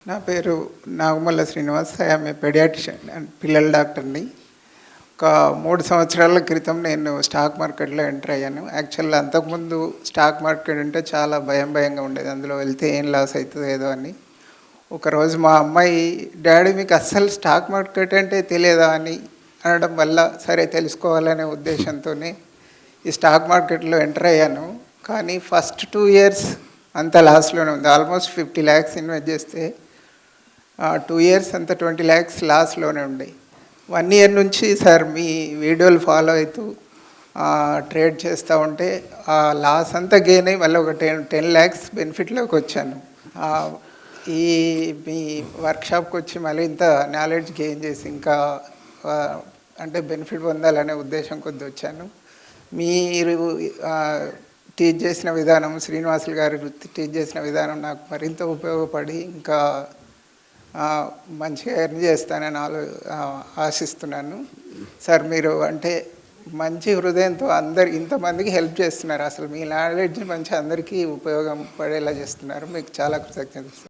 నా పేరు Nagamalla Srinivas. I'm a paediatrician and పిల్లల డాక్టర్ని. ఒక 3 సంవత్సరాల క్రితం నేను స్టాక్ మార్కెట్లో ఎంటర్ అయ్యాను. యాక్చువల్గా అంతకుముందు స్టాక్ మార్కెట్ అంటే చాలా భయంగా ఉండేది. అందులో వెళ్తే ఏం లాస్ అవుతుందో ఏదో అని. ఒకరోజు మా అమ్మాయి, డాడీ మీకు అస్సలు స్టాక్ మార్కెట్ అంటే తెలియదా అని అనడం వల్ల, సరే తెలుసుకోవాలనే ఉద్దేశంతోనే ఈ స్టాక్ మార్కెట్లో ఎంటర్ అయ్యాను. కానీ ఫస్ట్ 2 ఇయర్స్ అంత లాస్లోనే ఉంది. ఆల్మోస్ట్ 50 lakhs ఇన్వెస్ట్ చేస్తే 2 ఇయర్స్ అంతా 20 lakhs లాస్లోనే ఉండే. 1 ఇయర్ నుంచి సార్ మీ వీడియోలు ఫాలో అవుతూ ట్రేడ్ చేస్తూ ఉంటే ఆ లాస్ అంతా గెయిన్ అయ్యి మళ్ళీ ఒక 10 lakhs బెనిఫిట్లోకి వచ్చాను. ఈ మీ వర్క్షాప్కి వచ్చి మళ్ళీ ఇంత నాలెడ్జ్ గెయిన్ చేసి ఇంకా అంటే బెనిఫిట్ పొందాలనే ఉద్దేశం కొద్ది వచ్చాను. మీరు టీచ్ చేసిన విధానం, శ్రీనివాసులు గారు టీచ్ చేసిన విధానం నాకు మరింత ఉపయోగపడి ఇంకా మంచిగా ఎర్న్ చేస్తానని ఆశిస్తున్నాను. సార్ మీరు అంటే మంచి హృదయంతో ఇంతమందికి హెల్ప్ చేస్తున్నారు. అసలు మీ నాలెడ్జ్ మంచి అందరికీ ఉపయోగం పడేలా చేస్తున్నారు. మీకు చాలా కృతజ్ఞతలు.